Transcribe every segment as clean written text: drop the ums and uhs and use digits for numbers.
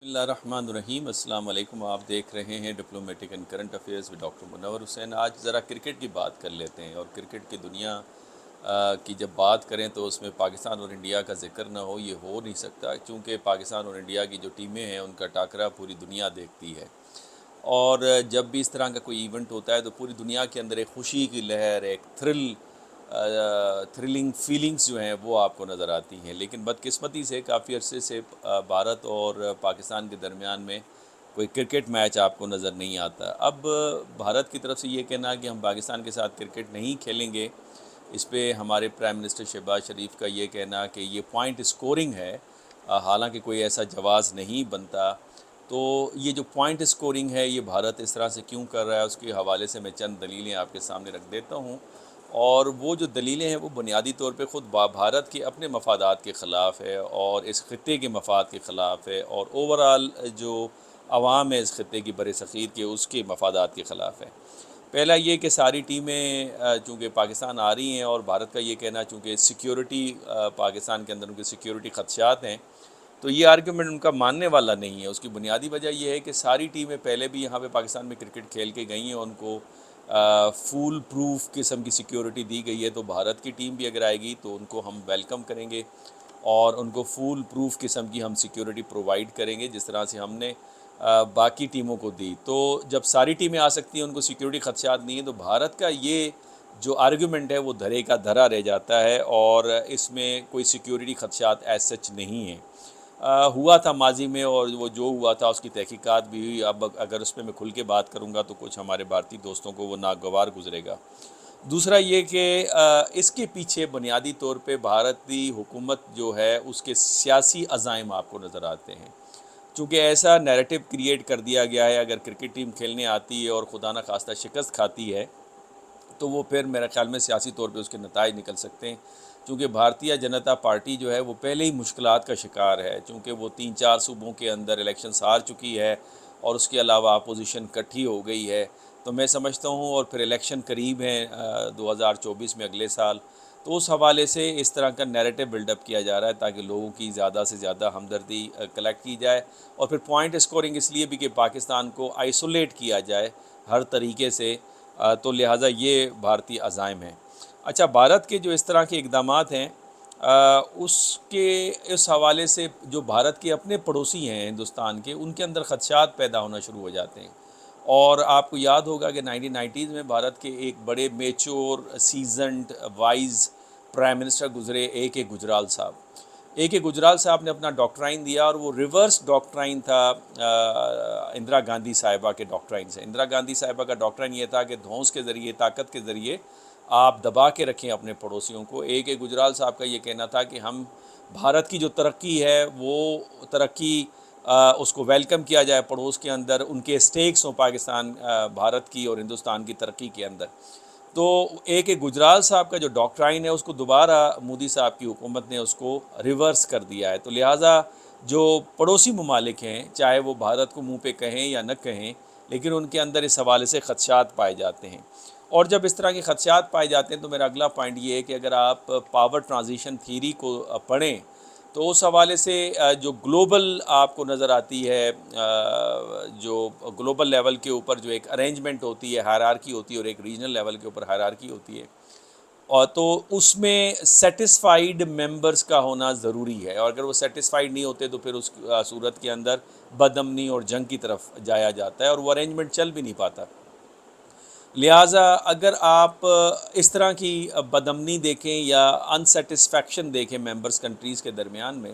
بسم اللہ الرحمن الرحیم۔ السلام علیکم۔ آپ دیکھ رہے ہیں diplomatic and current affairs with doctor Munawar Hussain. آج ذرا کرکٹ کی بات کر لیتے ہیں، اور کرکٹ کی دنیا کی جب بات کریں تو اس میں پاکستان اور انڈیا کا ذکر نہ ہو یہ ہو نہیں سکتا، چونکہ پاکستان اور انڈیا کی جو ٹیمیں ہیں ان کا ٹاکرا پوری دنیا دیکھتی ہے، اور جب بھی اس طرح کا کوئی ایونٹ ہوتا ہے تو پوری دنیا کے اندر ایک خوشی کی لہر، ایک تھرلنگ فیلنگز جو ہیں وہ آپ کو نظر آتی ہیں۔ لیکن بدقسمتی سے کافی عرصے سے بھارت اور پاکستان کے درمیان میں کوئی کرکٹ میچ آپ کو نظر نہیں آتا۔ اب بھارت کی طرف سے یہ کہنا کہ ہم پاکستان کے ساتھ کرکٹ نہیں کھیلیں گے، اس پہ ہمارے پرائم منسٹر شہباز شریف کا یہ کہنا کہ یہ پوائنٹ اسکورنگ ہے، حالانکہ کوئی ایسا جواز نہیں بنتا۔ تو یہ جو پوائنٹ اسکورنگ ہے یہ بھارت اس طرح سے کیوں کر رہا ہے، اس کے حوالے سے میں چند دلیلیں آپ کے سامنے رکھ دیتا ہوں، اور وہ جو دلیلیں ہیں وہ بنیادی طور پہ خود بھارت کے اپنے مفادات کے خلاف ہے، اور اس خطے کے مفاد کے خلاف ہے، اور اوورال جو عوام ہے اس خطے کی برصغیر کے اس کے مفادات کے خلاف ہے۔ پہلا یہ کہ ساری ٹیمیں چونکہ پاکستان آ رہی ہیں، اور بھارت کا یہ کہنا چونکہ سیکیورٹی پاکستان کے اندر ان کے سیکیورٹی خدشات ہیں، تو یہ آرگیومنٹ ان کا ماننے والا نہیں ہے۔ اس کی بنیادی وجہ یہ ہے کہ ساری ٹیمیں پہلے بھی یہاں پہ پاکستان میں کرکٹ کھیل کے گئی ہیں، ان کو فول پروف قسم کی سیکیورٹی دی گئی ہے، تو بھارت کی ٹیم بھی اگر آئے گی تو ان کو ہم ویلکم کریں گے، اور ان کو فول پروف قسم کی ہم سیکیورٹی پرووائڈ کریں گے، جس طرح سے ہم نے باقی ٹیموں کو دی۔ تو جب ساری ٹیمیں آ سکتی ہیں، ان کو سیکیورٹی خدشات نہیں ہیں، تو بھارت کا یہ جو آرگیومنٹ ہے وہ دھرے کا دھرا رہ جاتا ہے، اور اس میں کوئی سیکیورٹی خدشات ایز سچ نہیں ہیں۔ ہوا تھا ماضی میں، اور وہ جو ہوا تھا اس کی تحقیقات بھی ہوئی۔ اب اگر اس پہ میں کھل کے بات کروں گا تو کچھ ہمارے بھارتی دوستوں کو وہ ناگوار گزرے گا۔ دوسرا یہ کہ اس کے پیچھے بنیادی طور پہ بھارتی حکومت جو ہے اس کے سیاسی عزائم آپ کو نظر آتے ہیں، چونکہ ایسا نیریٹو کریٹ کر دیا گیا ہے اگر کرکٹ ٹیم کھیلنے آتی ہے اور خدا نہ خواستہ شکست کھاتی ہے تو وہ پھر میرے خیال میں سیاسی طور پہ اس کے نتائج نکل سکتے ہیں، چونکہ بھارتیہ جنتا پارٹی جو ہے وہ پہلے ہی مشکلات کا شکار ہے، چونکہ وہ 3-4 صوبوں کے اندر الیکشنز ہار چکی ہے، اور اس کے علاوہ اپوزیشن کٹھی ہو گئی ہے۔ تو میں سمجھتا ہوں، اور پھر الیکشن قریب ہیں 2024 میں اگلے سال، تو اس حوالے سے اس طرح کا نیریٹو بلڈ اپ کیا جا رہا ہے تاکہ لوگوں کی زیادہ سے زیادہ ہمدردی کلیکٹ کی جائے، اور پھر پوائنٹ اسکورنگ اس لیے بھی کہ پاکستان کو آئسولیٹ کیا جائے ہر طریقے سے، تو لہٰذا یہ بھارتی عزائم ہیں۔ اچھا، بھارت کے جو اس طرح کے اقدامات ہیں اس کے اس حوالے سے جو بھارت کے اپنے پڑوسی ہیں ہندوستان کے، ان کے اندر خدشات پیدا ہونا شروع ہو جاتے ہیں، اور آپ کو یاد ہوگا کہ 1990s میں بھارت کے ایک بڑے mature seasoned wise prime minister گزرے، اے کے گجرال صاحب۔ اے کے گجرال صاحب نے اپنا ڈاکٹرائن دیا، اور وہ ریورس ڈاکٹرائن تھا اندرا گاندھی صاحبہ کے ڈاکٹرائن سے۔ اندرا گاندھی صاحبہ کا ڈاکٹرائن یہ تھا کہ دھونس کے ذریعے، طاقت کے ذریعے آپ دبا کے رکھیں اپنے پڑوسیوں کو۔ اے کے گجرال صاحب کا یہ کہنا تھا کہ ہم بھارت کی جو ترقی ہے وہ ترقی اس کو ویلکم کیا جائے پڑوس کے اندر، ان کے اسٹیکس ہوں پاکستان بھارت کی اور ہندوستان کی ترقی کے اندر۔ تو اے کے گجرال صاحب کا جو ڈاکٹرائن ہے اس کو دوبارہ مودی صاحب کی حکومت نے اس کو ریورس کر دیا ہے۔ تو لہٰذا جو پڑوسی ممالک ہیں، چاہے وہ بھارت کو منہ پہ کہیں یا نہ کہیں، لیکن ان کے اندر اس حوالے سے خدشات پائے جاتے ہیں، اور جب اس طرح کے خدشات پائے جاتے ہیں تو میرا اگلا پوائنٹ یہ ہے کہ اگر آپ پاور ٹرانزیشن تھیوری کو پڑھیں تو اس حوالے سے جو گلوبل آپ کو نظر آتی ہے، جو گلوبل لیول کے اوپر جو ایک ارینجمنٹ ہوتی ہے، ہائرارکی ہوتی ہے، اور ایک ریجنل لیول کے اوپر ہائرارکی ہوتی ہے، اور تو اس میں سیٹسفائیڈ ممبرز کا ہونا ضروری ہے، اور اگر وہ سیٹسفائیڈ نہیں ہوتے تو پھر اس صورت کے اندر بدامنی اور جنگ کی طرف جایا جاتا ہے، اور وہ ارینجمنٹ چل بھی نہیں پاتا۔ لہٰذا اگر آپ اس طرح کی بدامنی دیکھیں یا انسیٹسفیکشن دیکھیں ممبرز کنٹریز کے درمیان میں،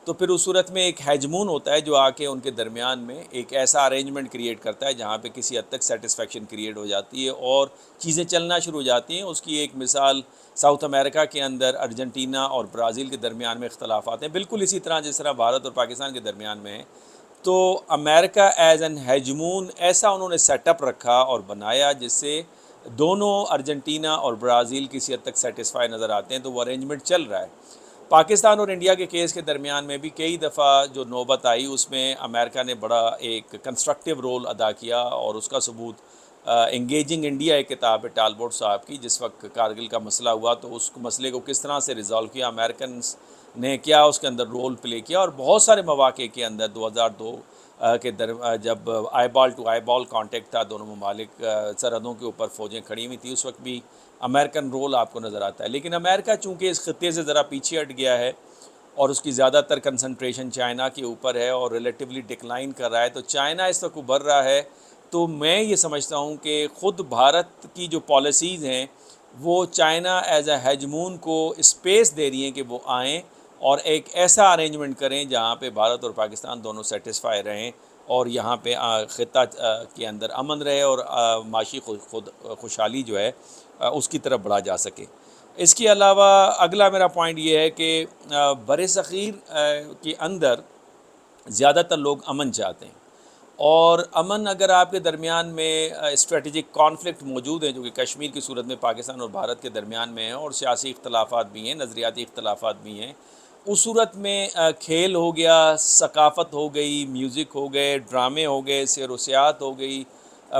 تو پھر اس صورت میں ایک ہیجمون ہوتا ہے جو آ کے ان کے درمیان میں ایک ایسا ارینجمنٹ کریٹ کرتا ہے جہاں پہ کسی حد تک سیٹسفیکشن کریٹ ہو جاتی ہے اور چیزیں چلنا شروع ہو جاتی ہیں۔ اس کی ایک مثال ساؤتھ امریکہ کے اندر ارجنٹینا اور برازیل کے درمیان میں اختلافات ہیں، بالکل اسی طرح جس طرح بھارت اور پاکستان کے درمیان میں ہیں۔ تو امریکہ ایز این ہیجمون ایسا انہوں نے سیٹ اپ رکھا اور بنایا جس سے دونوں ارجنٹینا اور برازیل کسی حد تک سیٹسفائی نظر آتے ہیں، تو وہ ارینجمنٹ چل رہا ہے۔ پاکستان اور انڈیا کے کیس کے درمیان میں بھی کئی دفعہ جو نوبت آئی اس میں امریکہ نے بڑا ایک کنسٹرکٹیو رول ادا کیا، اور اس کا ثبوت انگیجنگ انڈیا ایک کتاب ہے ٹالبوٹ صاحب کی، جس وقت کارگل کا مسئلہ ہوا تو اس مسئلے کو کس طرح سے ریزالو کیا امریکنز نے کیا اس کے اندر رول پلے کیا، اور بہت سارے مواقع کے اندر 2002 کے جب آئی بال ٹو آئی بال کانٹیکٹ تھا دونوں ممالک سرحدوں کے اوپر فوجیں کھڑی ہوئی تھیں، اس وقت بھی امریکن رول آپ کو نظر آتا ہے. لیکن امریکہ چونکہ اس خطے سے ذرا پیچھے ہٹ گیا ہے اور اس کی زیادہ تر کنسنٹریشن چائنا کے اوپر ہے اور ریلیٹیولی ڈکلائن کر رہا ہے، تو چائنا اس وقت ابھر رہا ہے. تو میں یہ سمجھتا ہوں کہ خود بھارت کی جو پالیسیز ہیں وہ چائنا ایز اے ہیجمون کو اسپیس دے رہی ہیں کہ وہ آئیں اور ایک ایسا ارینجمنٹ کریں جہاں پہ بھارت اور پاکستان دونوں سیٹسفائی رہیں اور یہاں پہ خطہ کے اندر امن رہے اور معاشی خوشحالی جو ہے اس کی طرف بڑھا جا سکے. اس کے علاوہ اگلا میرا پوائنٹ یہ ہے کہ بر صغیر کے اندر زیادہ تر لوگ امن چاہتے ہیں، اور امن اگر آپ کے درمیان میں اسٹریٹجک کانفلکٹ موجود ہیں جو کہ کشمیر کی صورت میں پاکستان اور بھارت کے درمیان میں ہیں، اور سیاسی اختلافات بھی ہیں، نظریاتی اختلافات بھی ہیں، اس صورت میں کھیل ہو گیا، ثقافت ہو گئی، میوزک ہو گئے، ڈرامے ہو گئے، سیر و سیاحت ہو گئی،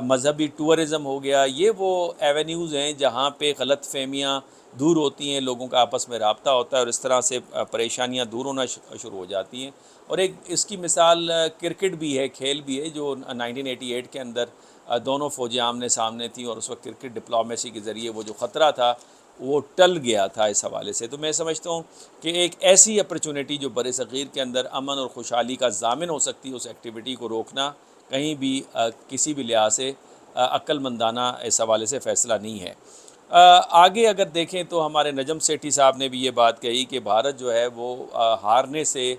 مذہبی ٹورزم ہو گیا، یہ وہ ایونیوز ہیں جہاں پہ غلط فہمیاں دور ہوتی ہیں، لوگوں کا آپس میں رابطہ ہوتا ہے اور اس طرح سے پریشانیاں دور ہونا شروع ہو جاتی ہیں. اور ایک اس کی مثال کرکٹ بھی ہے، کھیل بھی ہے، جو 1988 کے اندر دونوں فوجیں آمنے سامنے تھیں اور اس وقت کرکٹ ڈپلومیسی کے ذریعے وہ جو خطرہ تھا وہ ٹل گیا تھا اس حوالے سے. تو میں سمجھتا ہوں کہ ایک ایسی اپرچونٹی جو بر صغیر کے اندر امن اور خوشحالی کا ضامن ہو سکتی ہے، اس ایکٹیویٹی کو روکنا کہیں بھی کسی بھی لحاظ سے عقل مندانہ اس حوالے سے فیصلہ نہیں ہے. آگے اگر دیکھیں تو ہمارے نجم سیٹھی صاحب نے بھی یہ بات کہی کہ بھارت جو ہے وہ ہارنے سے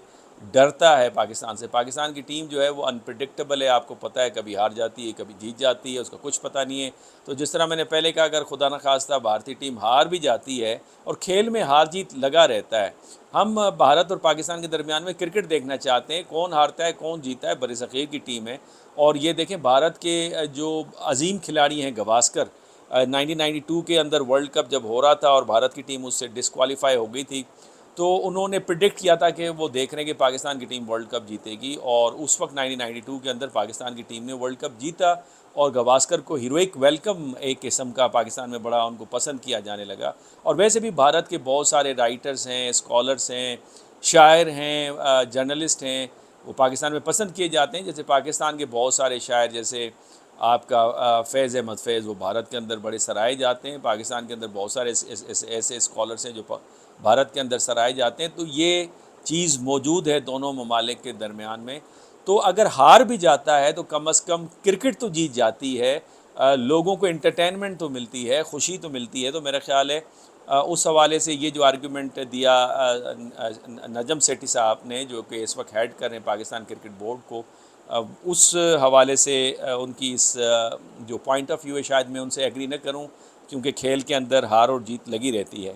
ڈرتا ہے پاکستان سے. پاکستان کی ٹیم جو ہے وہ انپریڈکٹیبل ہے، آپ کو پتہ ہے کبھی ہار جاتی ہے کبھی جیت جاتی ہے، اس کا کچھ پتہ نہیں ہے. تو جس طرح میں نے پہلے کہا اگر خدا نخواستہ بھارتی ٹیم ہار بھی جاتی ہے اور کھیل میں ہار جیت لگا رہتا ہے، ہم بھارت اور پاکستان کے درمیان میں کرکٹ دیکھنا چاہتے ہیں، کون ہارتا ہے کون جیتا ہے بر صغیر کی ٹیم ہے. اور یہ دیکھیں بھارت کے جو عظیم کھلاڑی ہیں گواسکر، 1992 کے اندر ورلڈ کپ جب ہو رہا تھا اور بھارت کی ٹیم اس سے ڈسکوالیفائی ہو گئی تھی، تو انہوں نے پریڈکٹ کیا تھا کہ وہ دیکھ رہے ہیں کہ پاکستان کی ٹیم ورلڈ کپ جیتے گی، اور اس وقت 1992 کے اندر پاکستان کی ٹیم نے ورلڈ کپ جیتا اور گواسکر کو ہیروئک ویلکم ایک قسم کا پاکستان میں بڑا ان کو پسند کیا جانے لگا. اور ویسے بھی بھارت کے بہت سارے رائٹرز ہیں، اسکالرز ہیں، شاعر ہیں، جرنلسٹ ہیں، وہ پاکستان میں پسند کیے جاتے ہیں. جیسے پاکستان کے بہت سارے شاعر جیسے آپ کا فیض احمد فیض، وہ بھارت کے اندر بڑے سرائے جاتے ہیں. پاکستان کے اندر بہت سارے ایسے اسکالرس ہیں جو بھارت کے اندر سرائے جاتے ہیں. تو یہ چیز موجود ہے دونوں ممالک کے درمیان میں. تو اگر ہار بھی جاتا ہے تو کم از کم کرکٹ تو جیت جاتی ہے، لوگوں کو انٹرٹینمنٹ تو ملتی ہے، خوشی تو ملتی ہے. تو میرا خیال ہے اس حوالے سے یہ جو آرگیومنٹ دیا نجم سیٹھی صاحب نے، جو کہ اس وقت ہیڈ کر رہے ہیں پاکستان کرکٹ بورڈ کو، اس حوالے سے ان کی اس جو پوائنٹ آف ویو ہے شاید میں ان سے ایگری نہ کروں، کیونکہ کھیل کے اندر ہار اور جیت لگی رہتی ہے.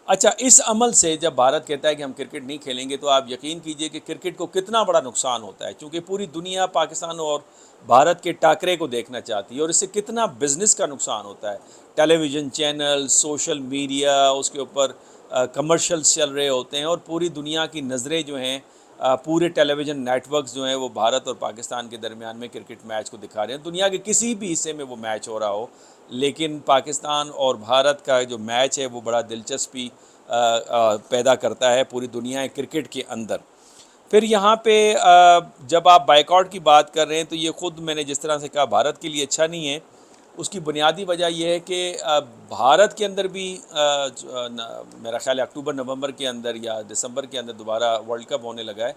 اچھا، اس عمل سے جب بھارت کہتا ہے کہ ہم کرکٹ نہیں کھیلیں گے، تو آپ یقین کیجئے کہ کرکٹ کو کتنا بڑا نقصان ہوتا ہے، کیونکہ پوری دنیا پاکستان اور بھارت کے ٹاکرے کو دیکھنا چاہتی ہے، اور اس سے کتنا بزنس کا نقصان ہوتا ہے. ٹیلی ویژن چینل، سوشل میڈیا، اس کے اوپر کمرشلز چل رہے ہوتے ہیں، اور پوری دنیا کی نظریں جو ہیں، پورے ٹیلی ویژن نیٹ ورکس جو ہیں وہ بھارت اور پاکستان کے درمیان میں کرکٹ میچ کو دکھا رہے ہیں. دنیا کے کسی بھی حصے میں وہ میچ ہو رہا ہو، لیکن پاکستان اور بھارت کا جو میچ ہے وہ بڑا دلچسپی پیدا کرتا ہے پوری دنیا کرکٹ کے اندر. پھر یہاں پہ جب آپ بائیک آؤٹ کی بات کر رہے ہیں تو یہ خود میں نے جس طرح سے کہا بھارت کے لیے اچھا نہیں ہے. اس کی بنیادی وجہ یہ ہے کہ بھارت کے اندر بھی میرا خیال ہے اکتوبر نومبر کے اندر یا دسمبر کے اندر دوبارہ ورلڈ کپ ہونے لگا ہے،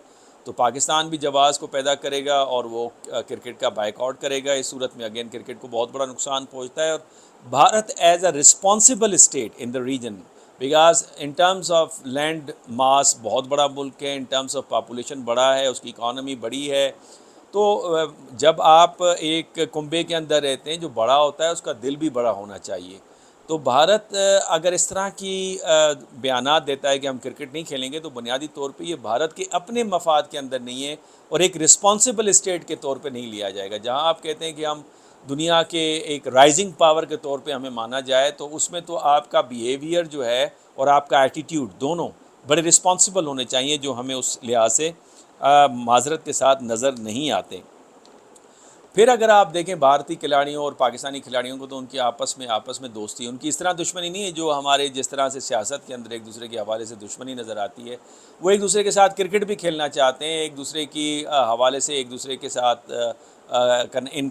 تو پاکستان بھی جواز کو پیدا کرے گا اور وہ کرکٹ کا بائیک آؤٹ کرے گا. اس صورت میں اگین کرکٹ کو بہت بڑا نقصان پہنچتا ہے. اور Bharat as a responsible state in the region, because in terms of land mass بہت بڑا ملک ہے، ان ٹرمز آف پاپولیشن بڑا ہے، اس کی اکانومی بڑی ہے. تو جب آپ ایک کنبے کے اندر رہتے ہیں جو بڑا ہوتا ہے اس کا دل بھی بڑا ہونا چاہیے. تو بھارت اگر اس طرح کی بیانات دیتا ہے کہ ہم کرکٹ نہیں کھیلیں گے، تو بنیادی طور پہ یہ بھارت کے اپنے مفاد کے اندر نہیں ہے اور ایک رسپانسبل اسٹیٹ کے طور پہ نہیں لیا جائے گا. جہاں آپ کہتے ہیں کہ ہم دنیا کے ایک رائزنگ پاور کے طور پہ ہمیں مانا جائے، تو اس میں تو آپ کا بیہیویئر جو ہے اور آپ کا ایٹیٹیوڈ دونوں بڑے رسپانسبل ہونے چاہیے، جو ہمیں اس لحاظ سے معذرت کے ساتھ نظر نہیں آتے. پھر اگر آپ دیکھیں بھارتی کھلاڑیوں اور پاکستانی کھلاڑیوں کو، تو ان کی آپس میں دوستی، ان کی اس طرح دشمنی نہیں ہے جو ہمارے جس طرح سے سیاست کے اندر ایک دوسرے کے حوالے سے دشمنی نظر آتی ہے۔ وہ ایک دوسرے کے ساتھ کرکٹ بھی کھیلنا چاہتے ہیں، ایک دوسرے کی حوالے سے ایک دوسرے کے ساتھ ان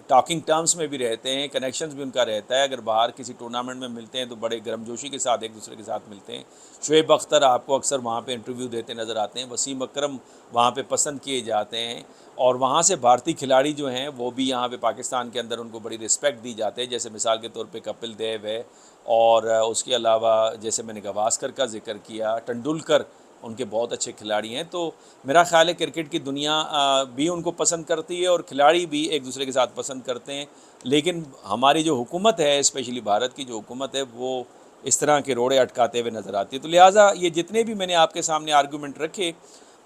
ٹاکنگ ٹرمز میں بھی رہتے ہیں، کنیکشنز بھی ان کا رہتا ہے۔ اگر باہر کسی ٹورنامنٹ میں ملتے ہیں تو بڑے گرم جوشی کے ساتھ ایک دوسرے کے ساتھ ملتے ہیں۔ شعیب اختر آپ کو اکثر وہاں پہ انٹرویو دیتے نظر آتے ہیں، وسیم اکرم وہاں پہ پسند کیے جاتے ہیں، اور وہاں سے بھارتی کھلاڑی جو ہیں وہ بھی یہاں پہ پاکستان کے اندر ان کو بڑی رسپیکٹ دی جاتے ہیں، جیسے مثال کے طور پہ کپل دیو ہے، اور اس کے علاوہ جیسے میں نے گواسکر کا ذکر کیا، ٹنڈولکر ان کے بہت اچھے کھلاڑی ہیں۔ تو میرا خیال ہے کرکٹ کی دنیا بھی ان کو پسند کرتی ہے، اور کھلاڑی بھی ایک دوسرے کے ساتھ پسند کرتے ہیں، لیکن ہماری جو حکومت ہے، اسپیشلی بھارت کی جو حکومت ہے، وہ اس طرح کے روڑے اٹکاتے ہوئے نظر آتی ہے۔ تو لہٰذا یہ جتنے بھی میں نے آپ کے سامنے آرگومنٹ رکھے،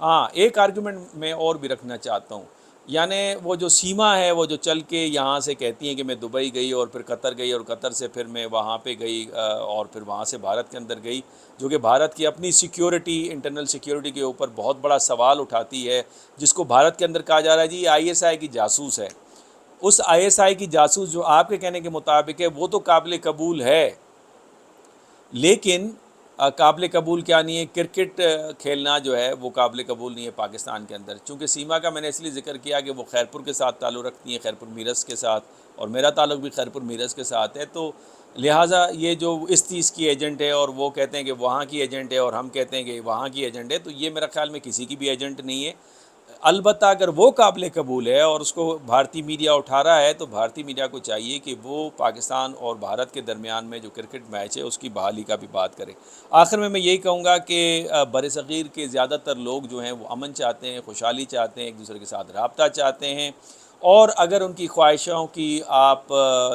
ہاں ایک آرگومنٹ میں اور بھی رکھنا چاہتا ہوں، یعنی وہ جو سیما ہے، وہ جو چل کے یہاں سے کہتی ہیں کہ میں دبئی گئی اور پھر قطر گئی، اور قطر سے پھر میں وہاں پہ گئی، اور پھر وہاں سے بھارت کے اندر گئی، جو کہ بھارت کی اپنی سیکیورٹی، انٹرنل سیکیورٹی کے اوپر بہت بڑا سوال اٹھاتی ہے، جس کو بھارت کے اندر کہا جا رہا ہے جی یہ آئی ایس آئی کی جاسوس ہے۔ اس آئی ایس آئی کی جاسوس جو آپ کے کہنے کے مطابق ہے، وہ تو قابل قبول ہے، لیکن قابل قبول کیا نہیں ہے؟ کرکٹ کھیلنا جو ہے وہ قابل قبول نہیں ہے پاکستان کے اندر۔ چونکہ سیما کا میں نے اس لیے ذکر کیا کہ وہ خیرپور کے ساتھ تعلق رکھتی ہیں، خیرپور میرس کے ساتھ، اور میرا تعلق بھی خیرپور میرس کے ساتھ ہے، تو لہٰذا یہ جو اس چیز کی ایجنٹ ہے، اور وہ کہتے ہیں کہ وہاں کی ایجنٹ ہے، اور ہم کہتے ہیں کہ وہاں کی ایجنٹ ہے، تو یہ میرا خیال میں کسی کی بھی ایجنٹ نہیں ہے۔ البتہ اگر وہ قابل قبول ہے اور اس کو بھارتی میڈیا اٹھا رہا ہے، تو بھارتی میڈیا کو چاہیے کہ وہ پاکستان اور بھارت کے درمیان میں جو کرکٹ میچ ہے اس کی بحالی کا بھی بات کرے۔ آخر میں یہی کہوں گا کہ بر صغیر کے زیادہ تر لوگ جو ہیں وہ امن چاہتے ہیں، خوشحالی چاہتے ہیں، ایک دوسرے کے ساتھ رابطہ چاہتے ہیں، اور اگر ان کی خواہشوں کی آپ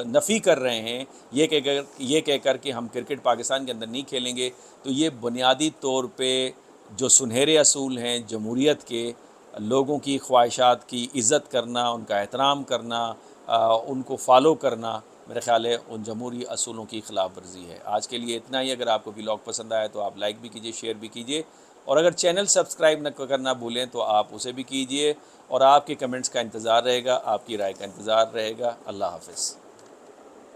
نفی کر رہے ہیں، یہ کہہ کر کہ ہم کرکٹ پاکستان کے اندر نہیں کھیلیں گے، تو یہ بنیادی طور پہ جو سنہرے اصول ہیں جمہوریت کے، لوگوں کی خواہشات کی عزت کرنا، ان کا احترام کرنا، ان کو فالو کرنا، میرے خیال ہے ان جمہوری اصولوں کی خلاف ورزی ہے۔ آج کے لیے اتنا ہی۔ اگر آپ کو ولاگ پسند آیا تو آپ لائک بھی کیجئے، شیئر بھی کیجئے، اور اگر چینل سبسکرائب نہ کرنا بھولیں تو آپ اسے بھی کیجئے، اور آپ کے کمنٹس کا انتظار رہے گا، آپ کی رائے کا انتظار رہے گا۔ اللہ حافظ۔